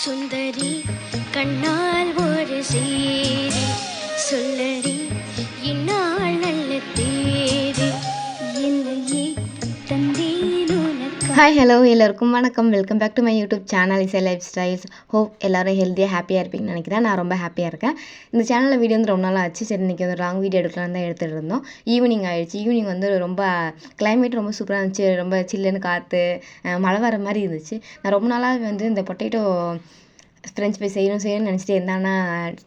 சுந்தரி கண்ணால் ஒரு சேரி சொல்லடி இந்நாள் நல்ல தேதி என்னையே தந்தேன் உனக்கு. ஹாய் ஹலோ எல்லோருக்கும் வணக்கம். Welcome back to my YouTube channel Isai lifestyles. Hope எல்லோரும் ஹெல்த்தியாக ஹாப்பியாக இருப்பீங்கன்னு நினைக்கிறேன். நான் ரொம்ப ஹாப்பியாக இருக்கேன். இந்த சேனலில் வீடியோ வந்து ரொம்ப நாள் ஆச்சு. சரி, இன்றைக்கி ஒரு லாங் வீடியோ எடுக்கலான்னு தான் எடுத்துகிட்டு இருந்தோம். ஈவினிங் ஆகிடுச்சு. ஈவினிங் வந்து ரொம்ப கிளைமேட் ரொம்ப சூப்பராக இருந்துச்சு. ரொம்ப சில்லுன்னு காற்று, மழை வர மாதிரி இருந்துச்சு. நான் ரொம்ப நாளாக வந்து இந்த பொட்டேட்டோ ஃப்ரெஞ்ச் ஃப்ரை செய்யணும்னு நினச்சிட்டு இருந்தானா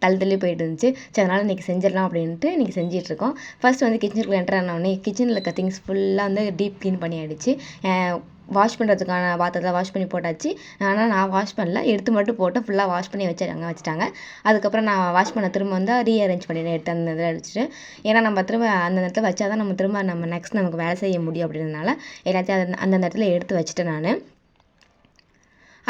தள்ளி போயிட்டு இருந்துச்சு. சரி, அதனால் இன்றைக்கி செஞ்சிடலாம் அப்படின்ட்டு இன்றைக்கி செஞ்சிட்ருக்கோம். ஃபர்ஸ்ட் வந்து கிச்சனுக்குள்ளே என்ட்ரு ஆனோடனே கிச்சனில் இருக்க திங்ஸ் ஃபுல்லாக வந்து டீப் க்ளீன் பண்ணி ஆகிடுச்சு. வாஷ் பண்ணுறதுக்கான பாத்திரத்தை வாஷ் பண்ணி போட்டாச்சு. ஆனால் நான் வாஷ் பண்ணல, எடுத்து மட்டும் போட்டு ஃபுல்லாக வாஷ் பண்ணி வச்சுட்டாங்க. அதுக்கப்புறம் நான் வாஷ் பண்ண திரும்ப வந்து ரீஅரேஞ்ச் பண்ணிவிட்டு எடுத்து அந்த இதில் அடிச்சுட்டு, ஏன்னா நம்ம திரும்ப அந்த இடத்துல வச்சா தான் நம்ம நெக்ஸ்ட் நமக்கு வேலை செய்ய முடியும் அப்படின்றதுனால எல்லாத்தையும் அந்த இடத்துல எடுத்து வச்சுட்டேன் நான்.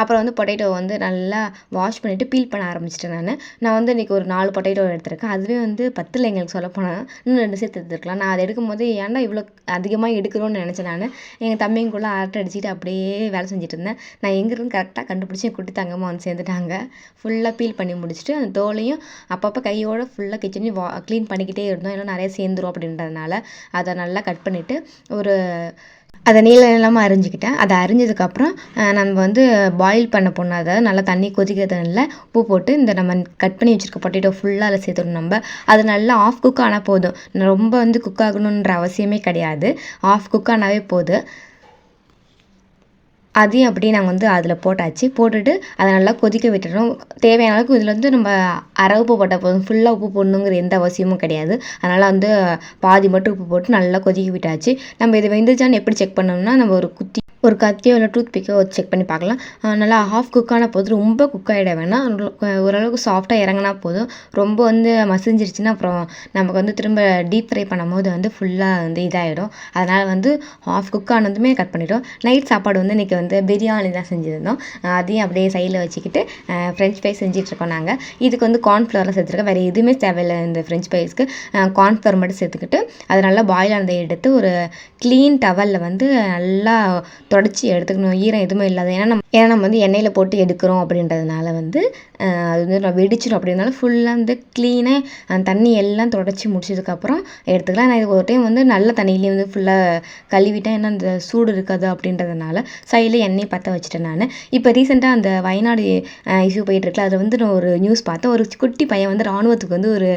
அப்புறம் வந்து பொட்டேட்டோ வந்து நல்லா வாஷ் பண்ணிவிட்டு பீல் பண்ண ஆரம்பிச்சிட்டேன். நான் வந்து இன்றைக்கி ஒரு 4 பொட்டேட்டோ எடுத்திருக்கேன். அதுவே வந்து 10 இல்லை, எங்களுக்கு சொல்லப்போனால் இன்னும் 2 சேர்த்து எடுத்துருக்கலாம். நான் அதை எடுக்கும்போது ஏன்டா இவ்வளோ அதிகமாக எடுக்கிறோன்னு நினச்சேன். நான் எங்கள் தம்பிங்குள்ளே அரட்டை அடிச்சுட்டு அப்படியே வேலை செஞ்சுட்டு இருந்தேன். நான் எங்கேருந்து கரெக்டாக கண்டுபிடிச்சி குட்டி தங்கமாக வந்து சேர்ந்துட்டாங்க. ஃபுல்லாக பீல் பண்ணி முடிச்சுட்டு அந்த தோலையும் அப்பப்போ கையோடு ஃபுல்லாக கிச்சனையும் க்ளீன் பண்ணிக்கிட்டே இருந்தோம். ஏன்னா நிறைய சேர்ந்துரும் அப்படின்றதுனால அதை நல்லா கட் பண்ணிவிட்டு அதை நீளமாக அரிஞ்சிக்கிட்டேன். அதை அரிஞ்சதுக்கப்புறம் நம்ம வந்து பாயில் பண்ண போனோம். அதை நல்லா தண்ணி கொதிக்கிறதுல உப்பு போட்டு இந்த நம்ம கட் பண்ணி வச்சுருக்க பொட்டேட்டோ ஃபுல்லாக அதில் சேர்த்துடணும். நம்ம அது நல்லா ஆஃப் குக் ஆனால் போதும். ரொம்ப வந்து குக் ஆகணுன்ற அவசியமே கிடையாது. ஆஃப் குக் ஆனாவே போதும். அதையும் அப்படியே நாங்கள் வந்து அதில் போட்டுட்டு அதை நல்லா கொதிக்க விட்டுறோம். தேவையான அளவுக்கு இதில் வந்து நம்ம அரை உப்பு போட்டால் போதும். ஃபுல்லாக உப்பு போடணுங்கிற எந்த அவசியமும் கிடையாது. அதனால் வந்து பாதி மட்டும் உப்பு போட்டு நல்லா கொதிக்க விட்டாச்சு. நம்ம இதை வெந்துச்சான்னு எப்படி செக் பண்ணோம்னா, நம்ம ஒரு கத்தியோ இல்லை டூத் பிக்கோ செக் பண்ணி பார்க்கலாம். நல்லா ஹாஃப் குக்கான போது, ரொம்ப குக் ஆகிட வேணாம். ஓரளவுக்கு சாஃப்டாக இறங்கினா போதும். ரொம்ப வந்து மசிஞ்சிருச்சுன்னா அப்புறம் நமக்கு வந்து திரும்ப டீப் ஃப்ரை பண்ணும்போது வந்து ஃபுல்லாக வந்து இதாகிடும். அதனால் வந்து ஹாஃப் குக் ஆனதுமே கட் பண்ணிவிட்டோம். நைட் சாப்பாடு வந்து இன்றைக்கி வந்து பிரியாணி தான் செஞ்சுருந்தோம். அதையும் அப்படியே சைடில் வச்சுக்கிட்டு ஃப்ரெஞ்ச் ஃப்ரை செஞ்சிட்ருக்கோம் நாங்கள். இதுக்கு வந்து கார்ன்ஃப்ளவர்லாம் சேர்த்துருக்கோம். வேறு எதுவுமே தேவையில்லை. இந்த ஃப்ரெஞ்ச் ஃப்ரைஸ்க்கு கார்ன்ஃப்ளவர் மட்டும் சேர்த்துக்கிட்டு அதை நல்லா பாயில் ஆனதை எடுத்து ஒரு க்ளீன் டவலில் வந்து நல்லா தொடச்சி எடுத்துக்கணும். ஈரம் எதுவுமே இல்லாத. ஏன்னா நம்ம வந்து எண்ணெயில் போட்டு எடுக்கிறோம் அப்படின்றதுனால வந்து அது வந்து நான் வெடிச்சிடும். அப்படின்னால ஃபுல்லாக வந்து க்ளீனாக தண்ணி எல்லாம் தொடச்சி முடிச்சதுக்கப்புறம் எடுத்துக்கலாம். நான் இது ஒரு டைம் வந்து நல்ல தண்ணியிலே வந்து ஃபுல்லாக கழுவிட்டேன். ஏன்னா அந்த சூடு இருக்காது அப்படின்றதுனால சைடில் எண்ணெய் பற்ற வச்சுட்டேன் நான். இப்போ ரீசெண்டாக அந்த வயநாடு இஷ்யூ போயிட்டுருக்குல, அதில் வந்து நான் ஒரு நியூஸ் பார்த்தேன். ஒரு குட்டி பையன் வந்து ராணுவத்துக்கு வந்து ஒரு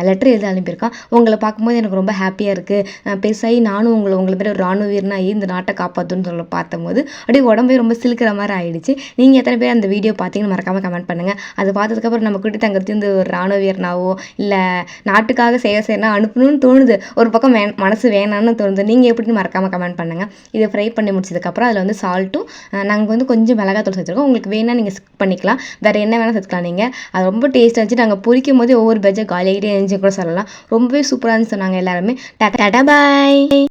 லெட்டர் எழுதி அனுப்பியிருக்கான். உங்களை பார்க்கும்போது எனக்கு ரொம்ப ஹாப்பியாக இருக்குது. பெருசாகி நானும் உங்களை பேர் ஒரு ராணுவ வீரனாகி இந்த நாட்டை காப்பாற்றுன்னு பார்த்தம்போது அப்படியே உடம்பே ரொம்ப சிலுக்கிற மாதிரி ஆயிடுச்சு. நீங்கள் எத்தனை பேர் அந்த வீடியோ பார்த்தீங்கன்னு மறக்காமல் கமெண்ட் பண்ணுங்கள். அது பார்த்ததுக்கப்புறம் நம்ம குட்டி தங்கத்தையும் இந்த ஒரு ராணுவ வீரனாவோ இல்லை நாட்டுக்காக செய்யணும் அனுப்பணும்னு தோணுது. ஒரு பக்கம் மனசு வேணான்னு தோணுது. நீங்கள் எப்படின்னு மறக்காமல் கமெண்ட் பண்ணுங்கள். இதை ஃப்ரை பண்ணி முடிச்சதுக்கப்புறம் அதில் வந்து சால்ட்டும் நாங்கள் வந்து கொஞ்சம் மிளகாத்தூள் சேர்த்துருக்கோம். உங்களுக்கு வேணால் நீங்கள் ஸ்கிப் பண்ணிக்கலாம். வேறு என்ன வேணால் சேர்த்துக்கலாம். நீங்கள் அது ரொம்ப டேஸ்ட்டாக இருந்துச்சு. நாங்கள் பொரிக்கும் போதே ஒவ்வொரு பஜ்ஜை காலியாகிட்டே இருந்துச்சு கூட சொல்லலாம். ரொம்பவே சூப்பராக இருந்துச்சு சொன்னாங்க எல்லாருமே. டாடா பாய்.